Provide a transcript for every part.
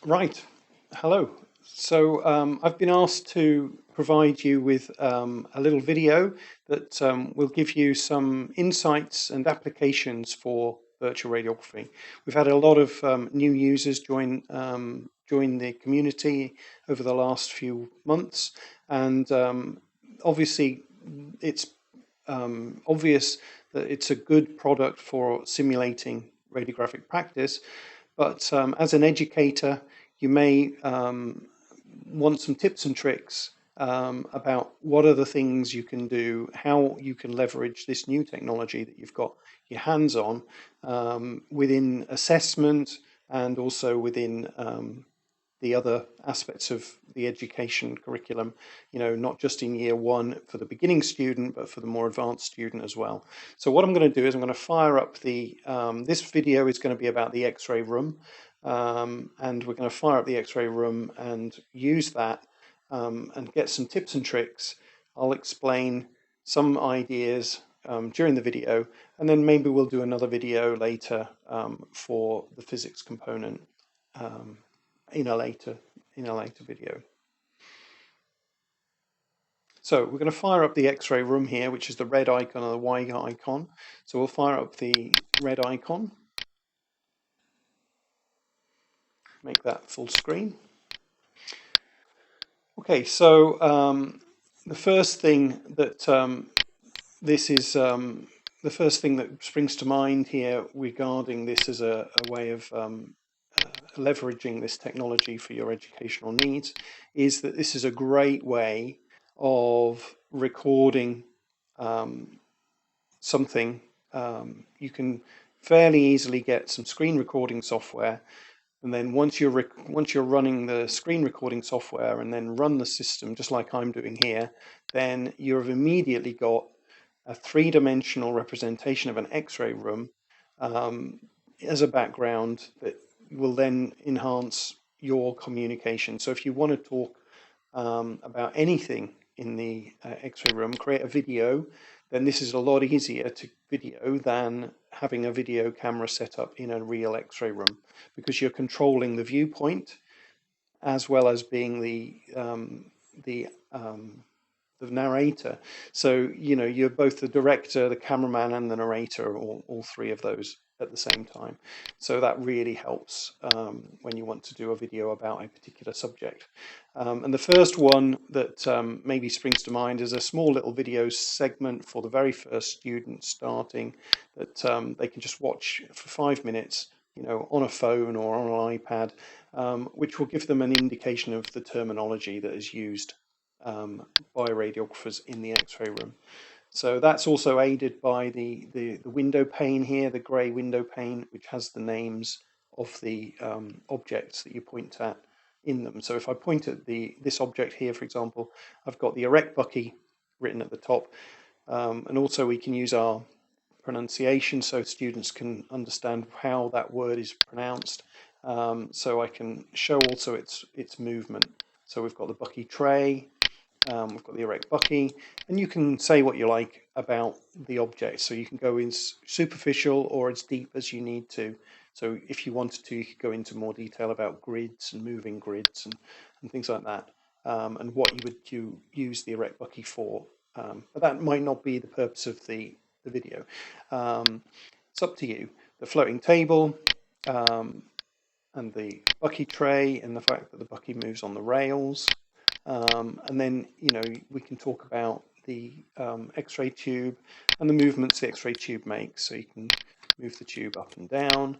Right, hello. So I've been asked to provide you with a little video that will give you some insights and applications for virtual radiography. We've had a lot of new users join the community over the last few months, and obviously it's obvious that it's a good product for simulating radiographic practice, but as an educator, you may want some tips and tricks about what are the things you can do, how you can leverage this new technology that you've got your hands on within assessment and also within the other aspects of the education curriculum, not just in year one for the beginning student, but for the more advanced student as well. So what I'm going to do is I'm going to fire up this video is going to be about the X-ray room, and we're going to fire up the X-ray room and use that and get some tips and tricks. I'll explain some ideas during the video, and then maybe we'll do another video later for the physics component in a later video. So we're going to fire up the X-ray room here, which is the red icon and the Y icon. So we'll fire up the red icon, make that full screen. Okay, so the first thing that the first thing that springs to mind here regarding this as a way of leveraging this technology for your educational needs is that this is a great way of recording something. You can fairly easily get some screen recording software, and then once you're running the screen recording software and then run the system just like I'm doing here, then you've immediately got a three-dimensional representation of an X-ray room as a background that will then enhance your communication. So if you want to talk about anything in the X-ray room, create a video, then this is a lot easier to video than having a video camera set up in a real X-ray room, because you're controlling the viewpoint as well as being the narrator. So you're both the director, the cameraman, and the narrator, all three of those at the same time. So that really helps when you want to do a video about a particular subject. And the first one that maybe springs to mind is a small little video segment for the very first student starting that they can just watch for 5 minutes, on a phone or on an iPad, which will give them an indication of the terminology that is used by radiographers in the X-ray room. So that's also aided by the window pane here, the grey window pane, which has the names of the objects that you point at in them. So if I point at this object here, for example, I've got the erect bucky written at the top, and also we can use our pronunciation so students can understand how that word is pronounced. So I can show also its movement. So we've got the bucky tray, we've got the erect bucky, and you can say what you like about the object. So you can go in superficial or as deep as you need to. So if you wanted to, you could go into more detail about grids and moving grids and things like that, and what you would use the erect bucky for. But that might not be the purpose of the video. It's up to you. The floating table, and the bucky tray, and the fact that the bucky moves on the rails. And then, we can talk about the X-ray tube and the movements the X-ray tube makes. So you can move the tube up and down,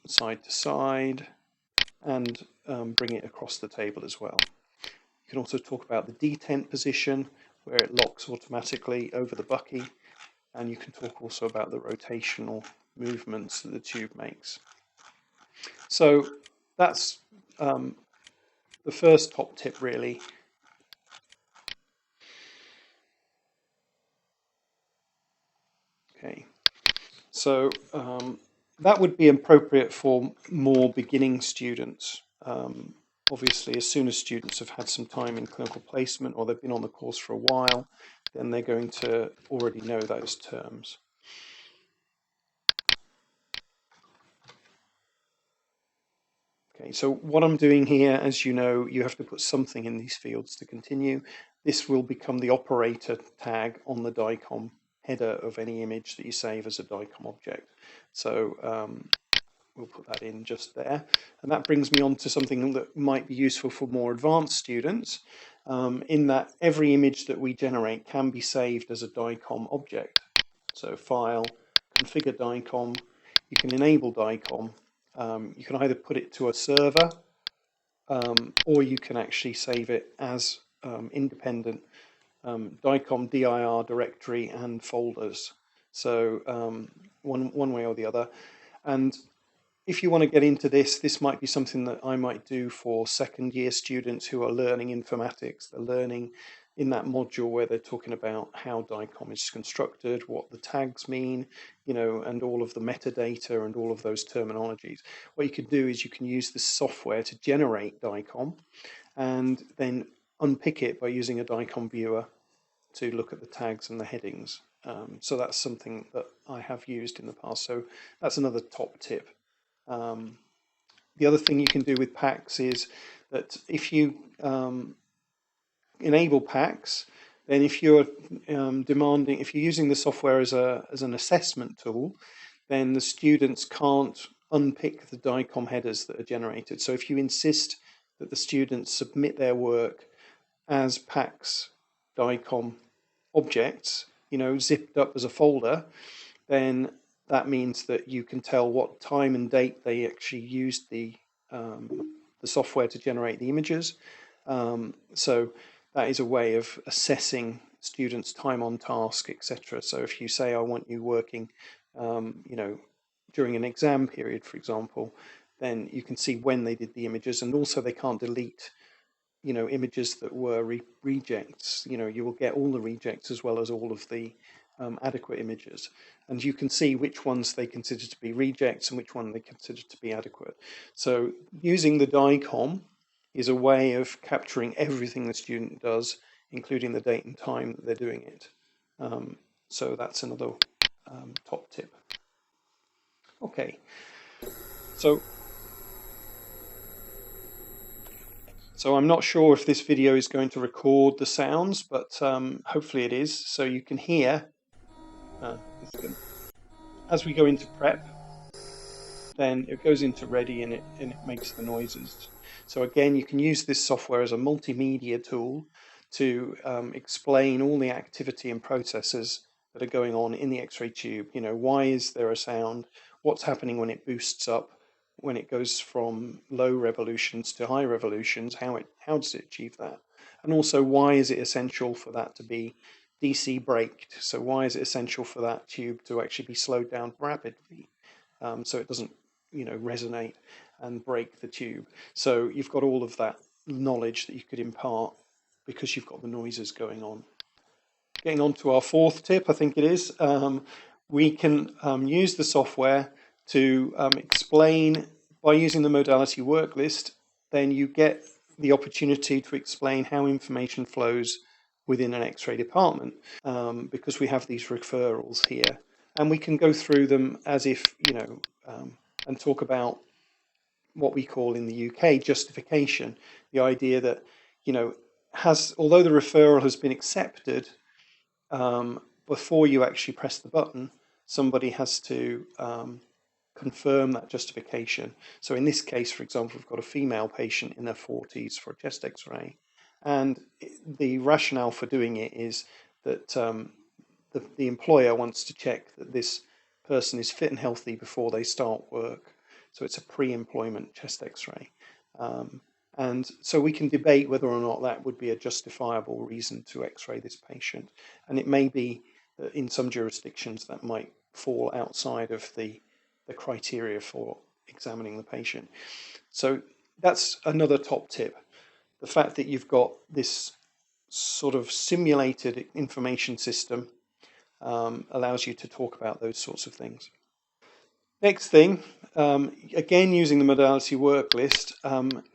side to side, and bring it across the table as well. You can also talk about the detent position, where it locks automatically over the bucky, and you can talk also about the rotational movements that the tube makes. So that's the first top tip, really. Okay, so that would be appropriate for more beginning students. Obviously, as soon as students have had some time in clinical placement or they've been on the course for a while, then they're going to already know those terms. Okay, so what I'm doing here, as you know, you have to put something in these fields to continue. This will become the operator tag on the DICOM header of any image that you save as a DICOM object. So we'll put that in just there. And that brings me on to something that might be useful for more advanced students, in that every image that we generate can be saved as a DICOM object. So File, Configure DICOM, you can enable DICOM. You can either put it to a server, or you can actually save it as independent DICOM dir directory and folders. So one way or the other. And if you want to get into this, this might be something that I might do for second year students who are learning informatics. They're learning in that module where they're talking about how DICOM is constructed, what the tags mean, you know, and all of the metadata and all of those terminologies. What you could do is you can use the software to generate DICOM and then unpick it by using a DICOM viewer to look at the tags and the headings. So that's something that I have used in the past. So that's another top tip. The other thing you can do with packs is that if you enable packs, then if you're if you're using the software as an assessment tool, then the students can't unpick the DICOM headers that are generated. So if you insist that the students submit their work as packs DICOM objects, you know, zipped up as a folder, then that means that you can tell what time and date they actually used the software to generate the images. So that is a way of assessing students' time on task, etc. So if you say, I want you working, you know, during an exam period, for example, then you can see when they did the images, and also they can't delete, you know, images that were rejects. You know, you will get all the rejects as well as all of the adequate images, and you can see which ones they consider to be rejects and which one they consider to be adequate. So using the DICOM is a way of capturing everything the student does, including the date and time that they're doing it. So that's another top tip. Okay, so I'm not sure if this video is going to record the sounds, but hopefully it is, so you can hear. As we go into prep, then it goes into ready and it makes the noises. So again, you can use this software as a multimedia tool to explain all the activity and processes that are going on in the X-ray tube. You know, why is there a sound? What's happening when it boosts up? When it goes from low revolutions to high revolutions, how does it achieve that? And also, why is it essential for that to be DC braked? So why is it essential for that tube to actually be slowed down rapidly, so it doesn't, you know, resonate and break the tube? So you've got all of that knowledge that you could impart because you've got the noises going on. Getting on to our fourth tip, I think it is, we can use the software to explain, by using the modality work list, then you get the opportunity to explain how information flows within an X-ray department, because we have these referrals here, and we can go through them as if, you know, and talk about what we call in the UK justification, the idea that, you know, although the referral has been accepted, before you actually press the button, somebody has to confirm that justification. So in this case, for example, we've got a female patient in their 40s for a chest X-ray, and the rationale for doing it is that the employer wants to check that this person is fit and healthy before they start work. So it's a pre-employment chest X-ray. And so we can debate whether or not that would be a justifiable reason to X-ray this patient. And it may be that in some jurisdictions that might fall outside of the criteria for examining the patient. So that's another top tip. The fact that you've got this sort of simulated information system allows you to talk about those sorts of things. Next thing, again using the modality work list,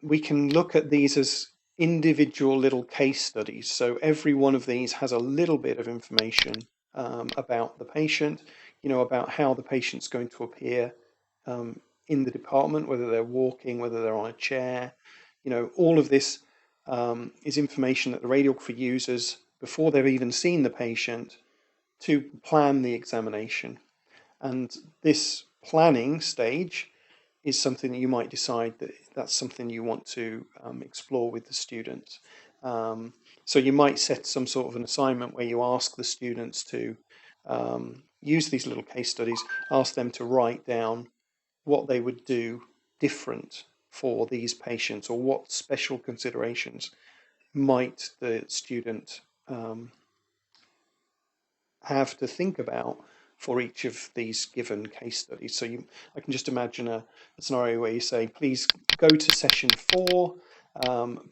we can look at these as individual little case studies. So every one of these has a little bit of information about the patient, you know, about how the patient's going to appear in the department, whether they're walking, whether they're on a chair. All of this is information that the radiographer uses before they've even seen the patient to plan the examination. And this planning stage is something that you might decide that that's something you want to explore with the students. So you might set some sort of an assignment where you ask the students to use these little case studies, ask them to write down what they would do different for these patients, or what special considerations might the student have to think about for each of these given case studies. So I can just imagine a scenario where you say, please go to session 4,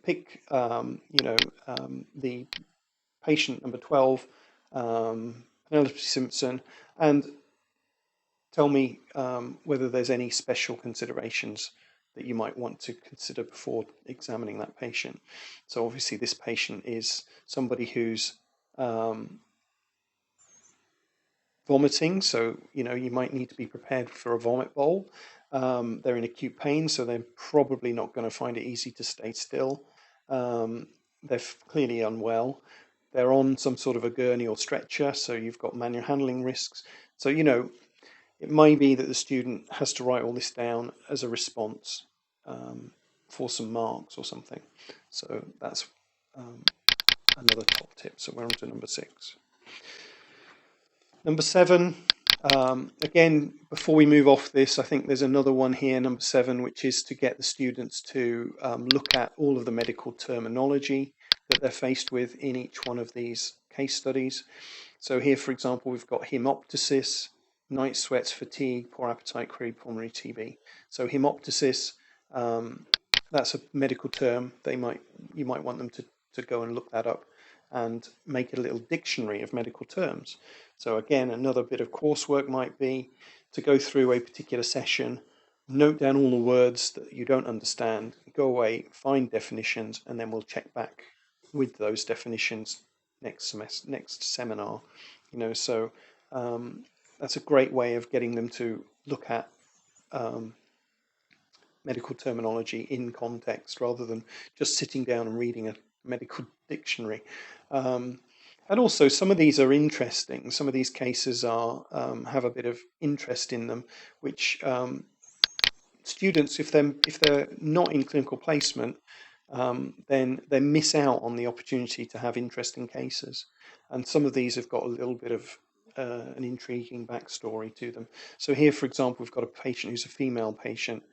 pick the patient number 12, Penelope Simpson, and tell me whether there's any special considerations that you might want to consider before examining that patient. So obviously this patient is somebody who's vomiting, so you might need to be prepared for a vomit bowl. They're in acute pain, so they're probably not going to find it easy to stay still. They're clearly unwell. They're on some sort of a gurney or stretcher, so you've got manual handling risks. So it may be that the student has to write all this down as a response for some marks or something. So that's another top tip. So we're on to number 6. Number 7, again, before we move off this, I think there's another one here, number 7, which is to get the students to look at all of the medical terminology that they're faced with in each one of these case studies. So here, for example, we've got hemoptysis, night sweats, fatigue, poor appetite, chronic pulmonary TB. So hemoptysis, that's a medical term. You might want them to go and look that up and make a little dictionary of medical terms. So again, another bit of coursework might be to go through a particular session, note down all the words that you don't understand, go away, find definitions, and then we'll check back with those definitions next seminar. So that's a great way of getting them to look at medical terminology in context rather than just sitting down and reading a medical dictionary. And also, some of these are interesting. Some of these cases have a bit of interest in them, which students, if they're not in clinical placement, then they miss out on the opportunity to have interesting cases. And some of these have got a little bit of an intriguing backstory to them. So here, for example, we've got a patient who's a female patient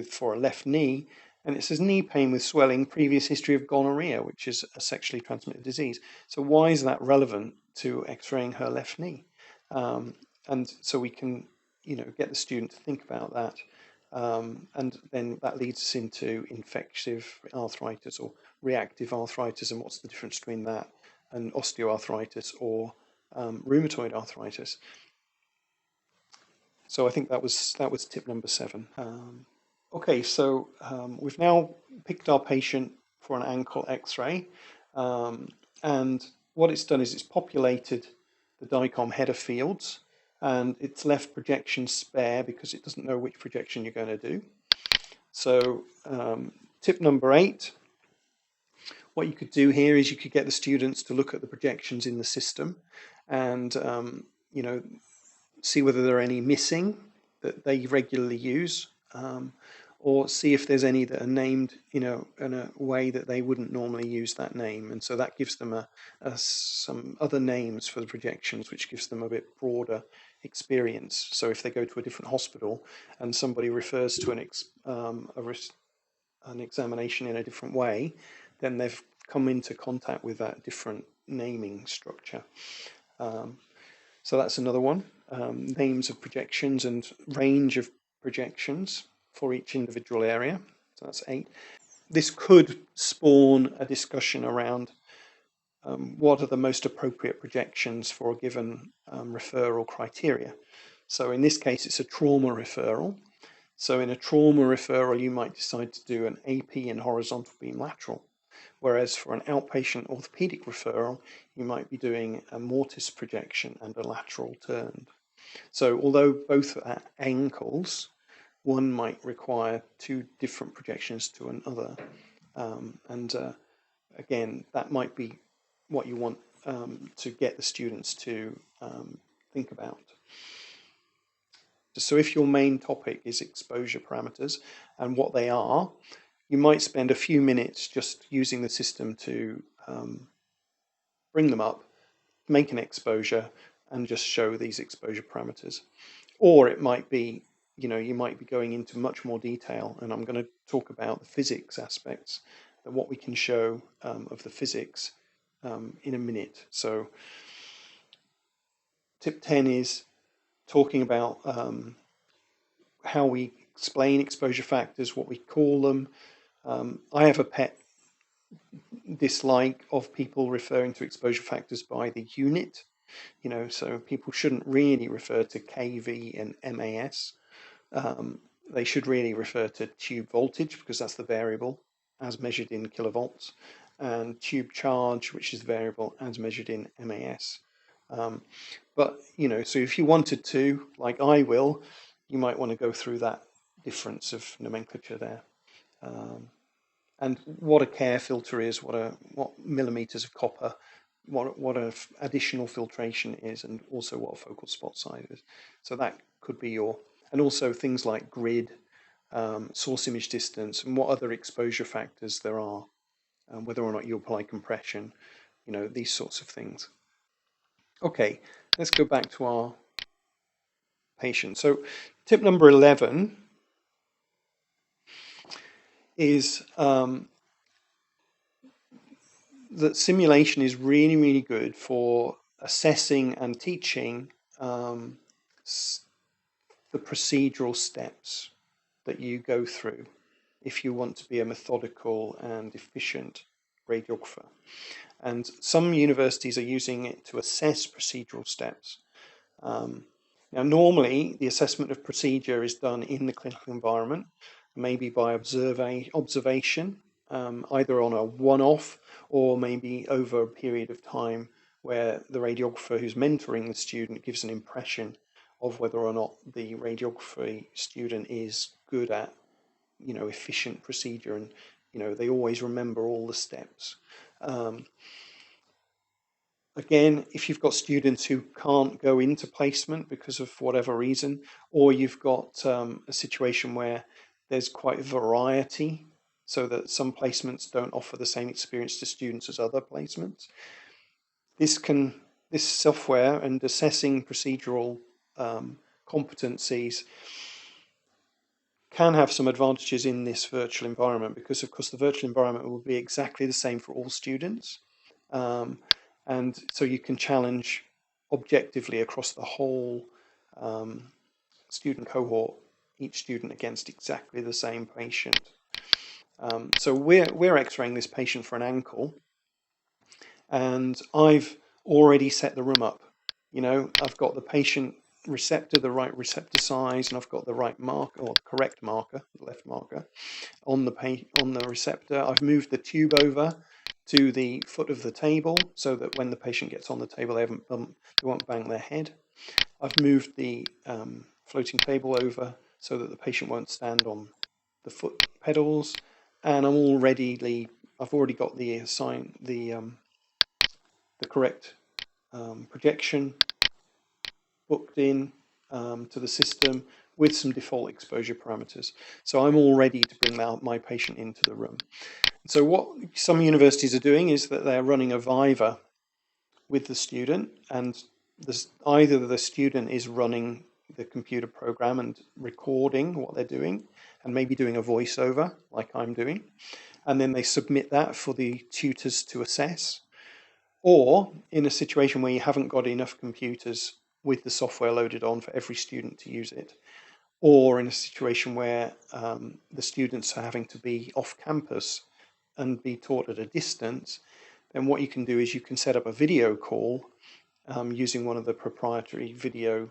for a left knee, and it says knee pain with swelling, previous history of gonorrhea, which is a sexually transmitted disease. So why is that relevant to X-raying her left knee? And so we can, get the student to think about that. And then that leads us into infective arthritis or reactive arthritis, and what's the difference between that and osteoarthritis or rheumatoid arthritis. So I think that was tip number 7. Okay, so we've now picked our patient for an ankle X-ray, and what it's done is it's populated the DICOM header fields, and it's left projections spare because it doesn't know which projection you're going to do. So tip number 8, what you could do here is you could get the students to look at the projections in the system and see whether there are any missing that they regularly use, or see if there's any that are named in a way that they wouldn't normally use that name. And so that gives them some other names for the projections, which gives them a bit broader experience. So if they go to a different hospital and somebody refers to an examination in a different way, then they've come into contact with that different naming structure. So that's another one. Names of projections and range of projections for each individual area. So that's 8. This could spawn a discussion around what are the most appropriate projections for a given referral criteria. So in this case, it's a trauma referral. So in a trauma referral, you might decide to do an AP and horizontal beam lateral. Whereas for an outpatient orthopedic referral, you might be doing a mortise projection and a lateral turned. So although both are ankles, one might require two different projections to another. Again, that might be what you want to get the students to think about. So if your main topic is exposure parameters and what they are, you might spend a few minutes just using the system to bring them up, make an exposure, and just show these exposure parameters. Or it might be, you might be going into much more detail, and I'm going to talk about the physics aspects and what we can show of the physics in a minute. So tip 10 is talking about how we explain exposure factors, what we call them. I have a pet dislike of people referring to exposure factors by the unit, so people shouldn't really refer to kV and MAS. They should really refer to tube voltage, because that's the variable as measured in kilovolts, and tube charge, which is the variable as measured in MAS. But so if you wanted to, like I will, you might want to go through that difference of nomenclature there. And what a Kerr filter is, what millimeters of copper, what a additional filtration is, and also what a focal spot size is. So that could be and also things like grid, source image distance, and what other exposure factors there are, whether or not you apply compression, these sorts of things. Okay, let's go back to our patient. So tip number 11 is that simulation is really, really good for assessing and teaching the procedural steps that you go through if you want to be a methodical and efficient radiographer. And some universities are using it to assess procedural steps. Now, normally the assessment of procedure is done in the clinical environment, maybe by observation, either on a one-off or maybe over a period of time, where the radiographer who's mentoring the student gives an impression of whether or not the radiography student is good at, efficient procedure, and they always remember all the steps. Again, if you've got students who can't go into placement because of whatever reason, or you've got a situation where there's quite a variety, so that some placements don't offer the same experience to students as other placements, this software and assessing procedural competencies can have some advantages in this virtual environment, because of course the virtual environment will be exactly the same for all students. And so you can challenge objectively across the whole student cohort, each student against exactly the same patient. So we're X-raying this patient for an ankle, and I've already set the room up. I've got the patient receptor, the right receptor size, and I've got the right marker, or the correct marker, the left marker, on the receptor. I've moved the tube over to the foot of the table, so that when the patient gets on the table, they won't bang their head. I've moved the floating table over so that the patient won't stand on the foot pedals, and I've already got the correct projection booked in to the system with some default exposure parameters. So I'm all ready to bring my patient into the room. So what some universities are doing is that they're running a viva with the student, and either the student is running the computer program and recording what they're doing, and maybe doing a voiceover like I'm doing, and then they submit that for the tutors to assess. Or in a situation where you haven't got enough computers with the software loaded on for every student to use it, or in a situation where the students are having to be off campus and be taught at a distance, then what you can do is you can set up a video call using one of the proprietary video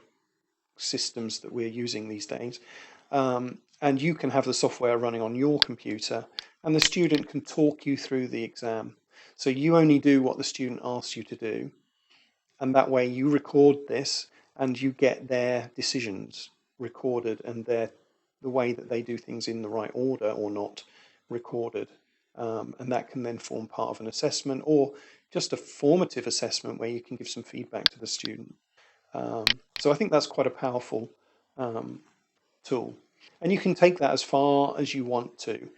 systems that we're using these days, and you can have the software running on your computer, and the student can talk you through the exam. So you only do what the student asks you to do, and that way you record this and you get their decisions recorded and their the way that they do things in the right order or not recorded. And that can then form part of an assessment or just a formative assessment where you can give some feedback to the student. So I think that's quite a powerful tool. And you can take that as far as you want to.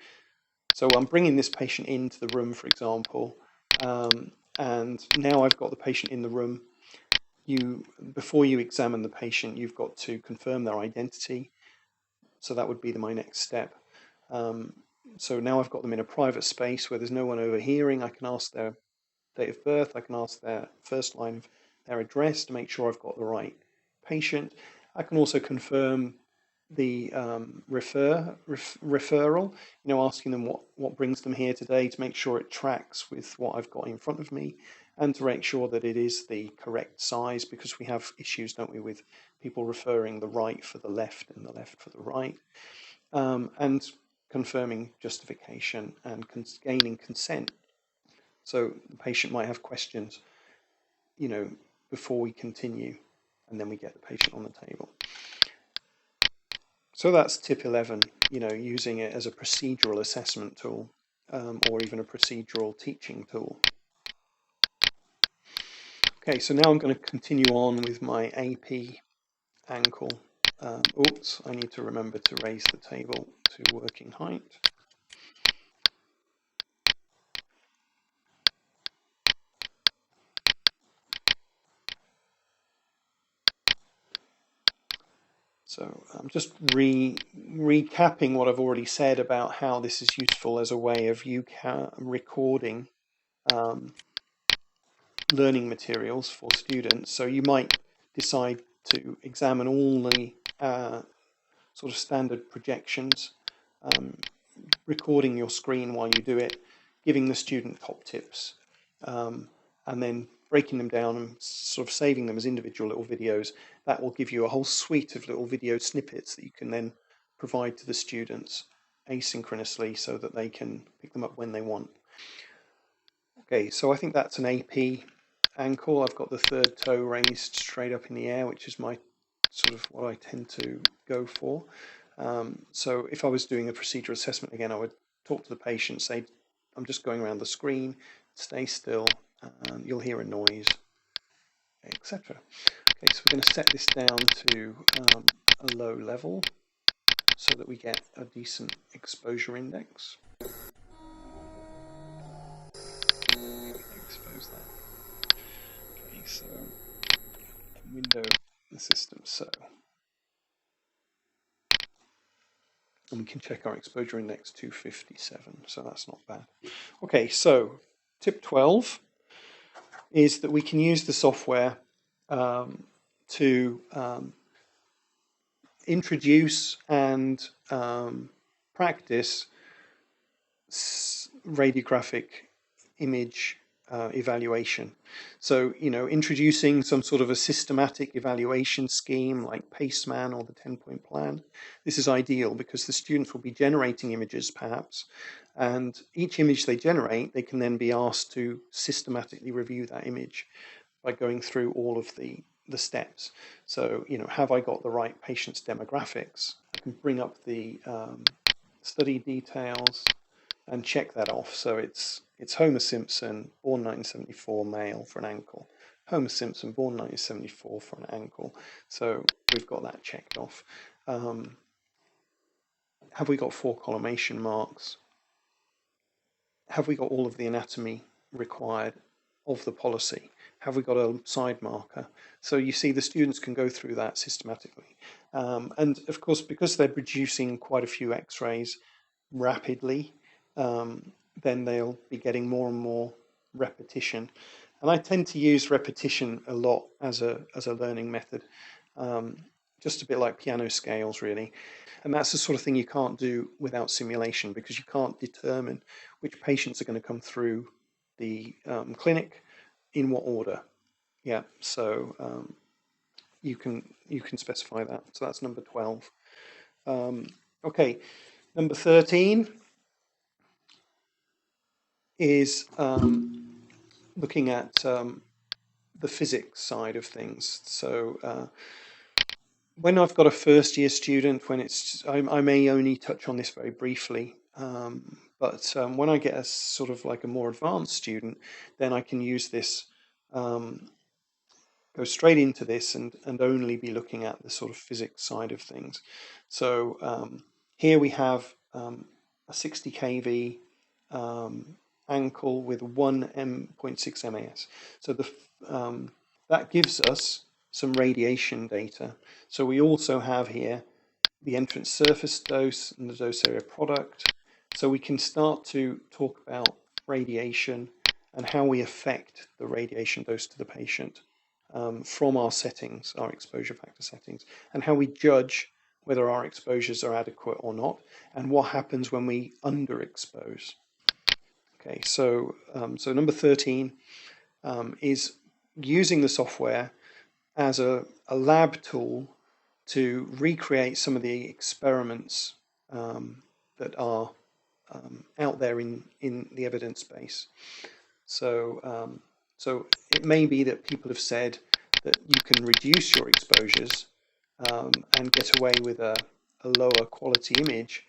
So I'm bringing this patient into the room, for example, and now I've got the patient in the room. Before you examine the patient, you've got to confirm their identity. So that would be my next step. So now I've got them in a private space where there's no one overhearing. I can ask their date of birth. I can ask their first line of their address to make sure I've got the right patient. I can also confirm the referral, asking them what brings them here today to make sure it tracks with what I've got in front of me, and to make sure that it is the correct size, because we have issues, don't we, with people referring the right for the left and the left for the right, and confirming justification and gaining consent. So the patient might have questions, before we continue, and then we get the patient on the table. So that's tip 11, using it as a procedural assessment tool, or even a procedural teaching tool. Okay, so now I'm going to continue on with my AP ankle. Oops, I need to remember to raise the table to working height. So I'm just recapping what I've already said about how this is useful as a way of recording learning materials for students. So you might decide to examine all the sort of standard projections, recording your screen while you do it, giving the student top tips, and then breaking them down and sort of saving them as individual little videos. That will give you a whole suite of little video snippets that you can then provide to the students asynchronously so that they can pick them up when they want. Okay, so I think that's an AP ankle. I've got the third toe raised straight up in the air, which is my sort of what I tend to go for. So if I was doing a procedural assessment again, I would talk to the patient, say, I'm just going around the screen, stay still, and you'll hear a noise, etc. Okay, so we're going to set this down to a low level so that we get a decent exposure index. Expose that. Okay, so window the system so. And we can check our exposure index 257, so that's not bad. Okay, so tip 12 is that we can use the software to introduce and practice radiographic image evaluation. So, introducing some sort of a systematic evaluation scheme like PACEMAN or the 10-point plan. This is ideal because the students will be generating images perhaps, and each image they generate, they can then be asked to systematically review that image by going through all of the steps. So, have I got the right patient's demographics? I can bring up the study details and check that off. So it's Homer Simpson, born 1974, male, for an ankle. Homer Simpson, born 1974, for an ankle. So we've got that checked off. Have we got 4 collimation marks? Have we got all of the anatomy required of the policy? Have we got a side marker? So you see the students can go through that systematically. And of course, because they're producing quite a few X-rays rapidly, then they'll be getting more and more repetition. And I tend to use repetition a lot as a learning method, just a bit like piano scales, really. And that's the sort of thing you can't do without simulation, because you can't determine which patients are going to come through the clinic in what order. Yeah, so you can specify that. So that's number 12. Okay, number 13 is looking at the physics side of things. So when I've got a first year student, when I may only touch on this very briefly, but when I get a sort of like a more advanced student, then I can use this, go straight into this and only be looking at the sort of physics side of things. So here we have a 60 kV ankle with 1.6 MAS. So that gives us some radiation data. So we also have here the entrance surface dose and the dose area product. So we can start to talk about radiation and how we affect the radiation dose to the patient from our settings, our exposure factor settings, and how we judge whether our exposures are adequate or not, and what happens when we underexpose. Okay, so number 13 is using the software as a lab tool to recreate some of the experiments that are out there in the evidence base. So it may be that people have said that you can reduce your exposures and get away with a lower quality image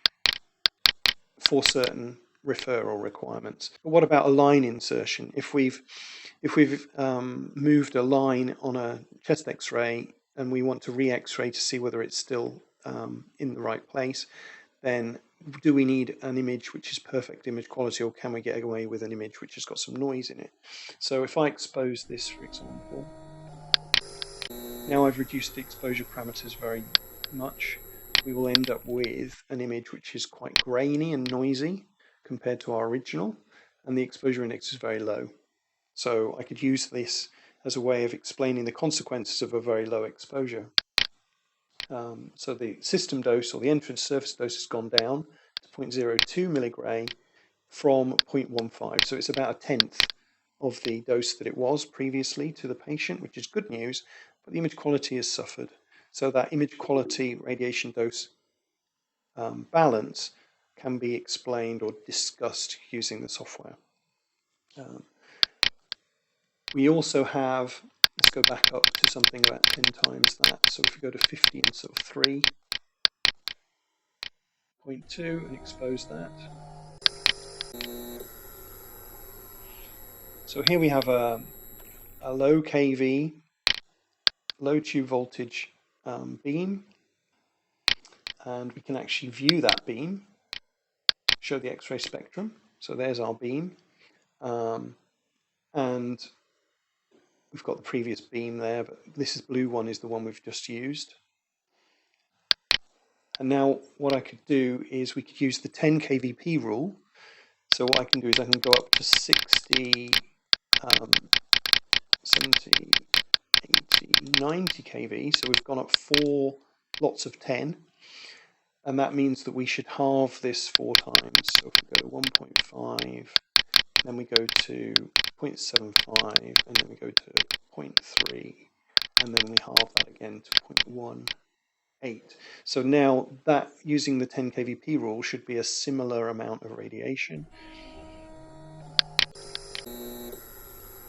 for certain referral requirements. But what about a line insertion? If we've moved a line on a chest X-ray and we want to re-X-ray to see whether it's still in the right place, then do we need an image which is perfect image quality, or can we get away with an image which has got some noise in it? So if I expose this, for example, now I've reduced the exposure parameters very much, we will end up with an image which is quite grainy and noisy compared to our original, and the exposure index is very low. So I could use this as a way of explaining the consequences of a very low exposure. So the system dose, or the entrance surface dose, has gone down to 0.02 milligray from 0.15. So it's about a tenth of the dose that it was previously to the patient, which is good news, but the image quality has suffered. So that image quality radiation dose balance can be explained or discussed using the software. We also have, let's go back up to something about 10 times that. So if we go to 50 and sort of 3.2 and expose that. So here we have a low kV, low tube voltage beam, and we can actually view that beam, show the X-ray spectrum. So there's our beam, and we've got the previous beam there, but this blue one is the one we've just used. And now what I could do is we could use the 10 kVp rule. So what I can do is I can go up to 60, 70, 80, 90 kV. So we've gone up 4 lots of 10. And that means that we should halve this 4 times. So if we go to 1.5, then we go to 0.75, and then we go to 0.3, and then we halve that again to 0.18. So now that, using the 10 kVp rule, should be a similar amount of radiation.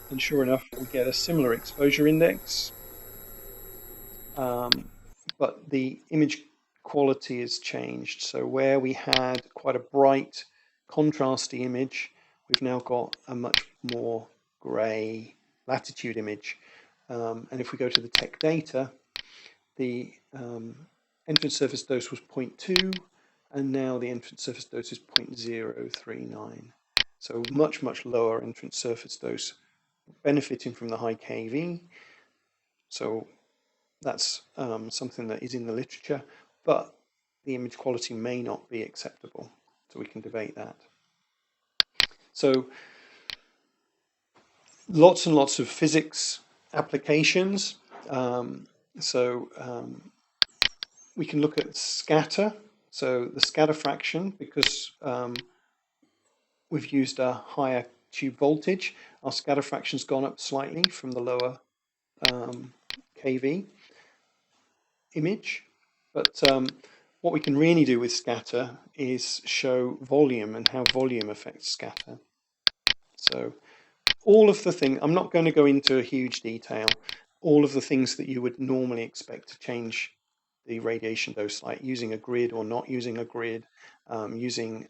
And sure enough, we get a similar exposure index, but the image quality has changed. So where we had quite a bright, contrasty image, we've now got a much more grey latitude image. And if we go to the tech data, the entrance surface dose was 0.2, and now the entrance surface dose is 0.039. So much, much lower entrance surface dose, benefiting from the high kV. So that's something that is in the literature, but the image quality may not be acceptable. So we can debate that. So lots and lots of physics applications. We can look at scatter. So the scatter fraction, because we've used a higher tube voltage, our scatter fraction's gone up slightly from the lower kV image. But what we can really do with scatter is show volume and how volume affects scatter. So all of the things, I'm not going to go into a huge detail, all of the things that you would normally expect to change the radiation dose, like using a grid or not using a grid, using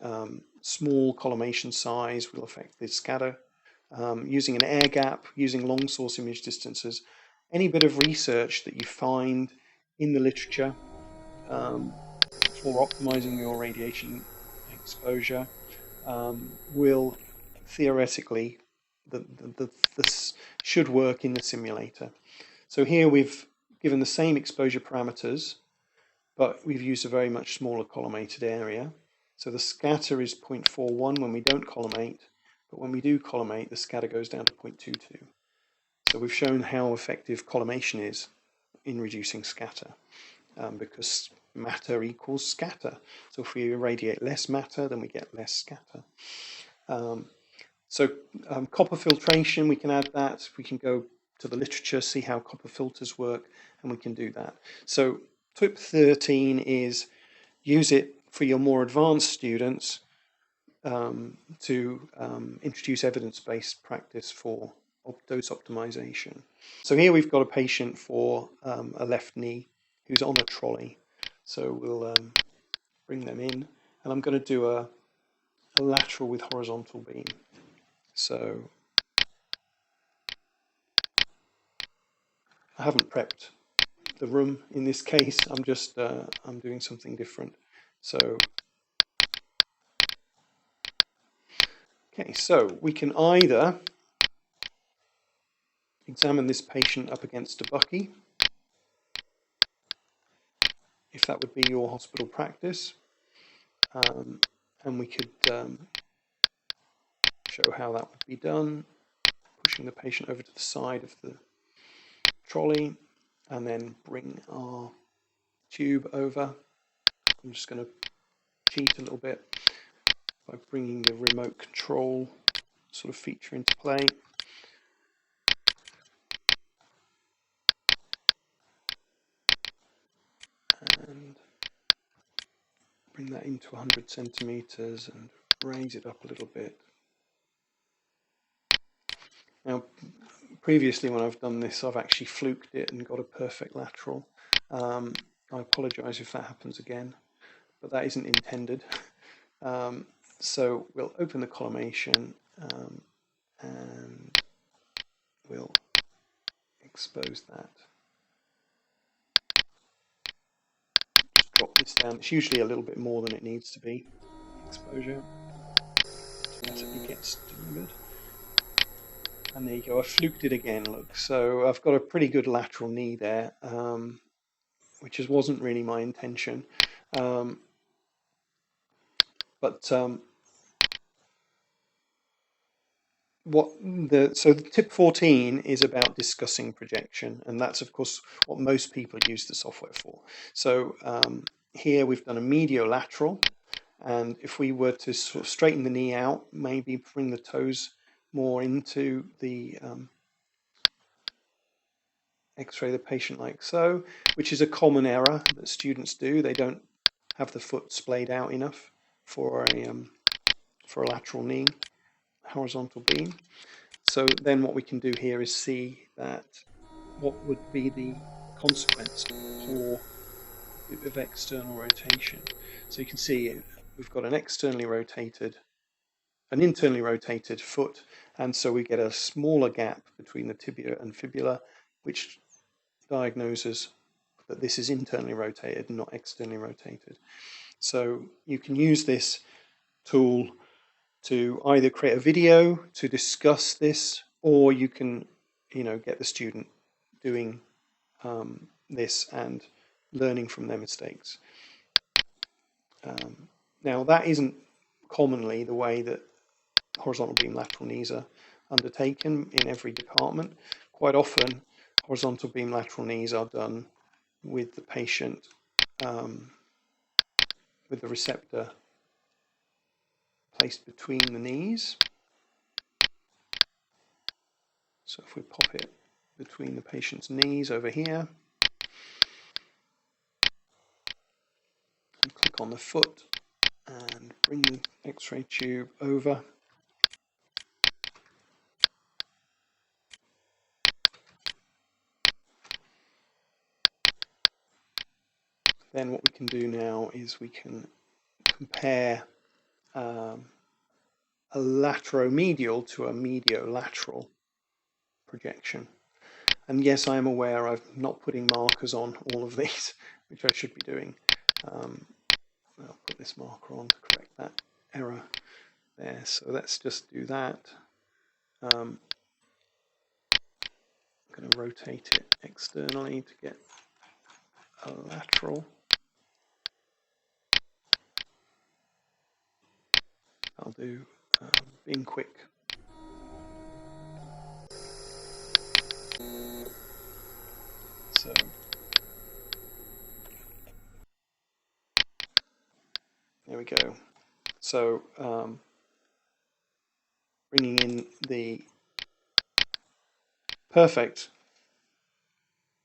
small collimation size will affect the scatter, using an air gap, using long source image distances. Any bit of research that you find in the literature for optimizing your radiation exposure will theoretically, this should work in the simulator. So here we've given the same exposure parameters, but we've used a very much smaller collimated area. So the scatter is 0.41 when we don't collimate, but when we do collimate, the scatter goes down to 0.22. So we've shown how effective collimation is in reducing scatter, because matter equals scatter. So if we irradiate less matter, then we get less scatter. Copper filtration, we can add that. We can go to the literature, see how copper filters work, and we can do that. So tip 13 is use it for your more advanced students to introduce evidence-based practice for dose optimization. So here we've got a patient for a left knee who's on a trolley. So we'll bring them in, and I'm going to do a lateral with horizontal beam. So I haven't prepped the room in this case. I'm just I'm doing something different. So okay, so we can either examine this patient up against a bucky, if that would be your hospital practice, and we could show how that would be done, pushing the patient over to the side of the trolley, and then bring our tube over. I'm just going to cheat a little bit by bringing the remote control sort of feature into play. And bring that into 100 centimeters and raise it up a little bit. Now, previously when I've done this, I've actually fluked it and got a perfect lateral. I apologize if that happens again, but that isn't intended. So we'll open the collimation and we'll expose that. Just drop this down. It's usually a little bit more than it needs to be. Exposure as it gets good. And there you go, I fluked it again, look. So I've got a pretty good lateral knee there, which wasn't really my intention. So the tip 14 is about discussing projection, and that's of course what most people use the software for. So here we've done a mediolateral, and if we were to sort of straighten the knee out, maybe bring the toes more into the X-ray the patient like so, which is a common error that students do. They don't have the foot splayed out enough for a lateral knee horizontal beam. So then what we can do here is see that what would be the consequence for a bit of external rotation. So you can see we've got an internally rotated foot, and so we get a smaller gap between the tibia and fibula, which diagnoses that this is internally rotated and not externally rotated. So you can use this tool to either create a video to discuss this, or you can, get the student doing this and learning from their mistakes. Now that isn't commonly the way that horizontal beam lateral knees are undertaken in every department. Quite often horizontal beam lateral knees are done with the patient with the receptor placed between the knees. So if we pop it between the patient's knees over here and click on the foot and bring the X-ray tube over, then what we can do now is we can compare a lateromedial to a mediolateral projection. And yes, I am aware I'm not putting markers on all of these, which I should be doing. I'll put this marker on to correct that error there. So let's just do that. I'm going to rotate it externally to get a lateral. I'll do being quick. So there we go. So bringing in the perfect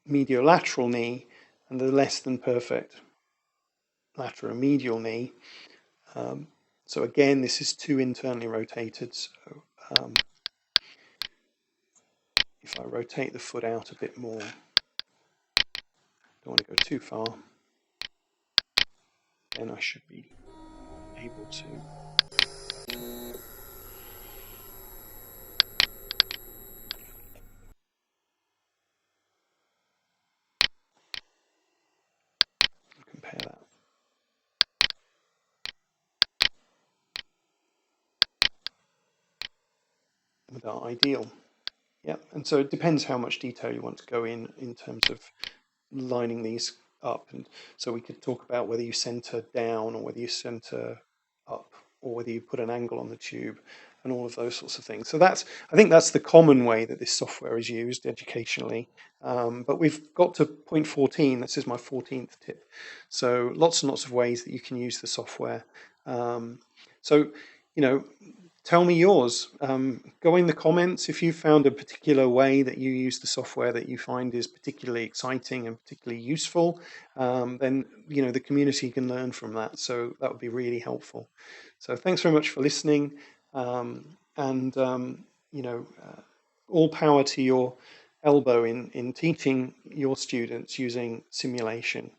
mediolateral knee and the less than perfect lateromedial knee. So again, this is two internally rotated. So if I rotate the foot out a bit more, don't want to go too far, then I should be able to compare that. With our ideal. Yeah, and so it depends how much detail you want to go in terms of lining these up. And so we could talk about whether you center down or whether you center up or whether you put an angle on the tube and all of those sorts of things. So that's, I think that's the common way that this software is used educationally. But we've got to point 14, this is my 14th tip. So lots and lots of ways that you can use the software. So, you know, tell me yours. Go in the comments if you found a particular way that you use the software that you find is particularly exciting and particularly useful. Then you know the community can learn from that. So that would be really helpful. So thanks very much for listening, and you know, all power to your elbow in teaching your students using simulation.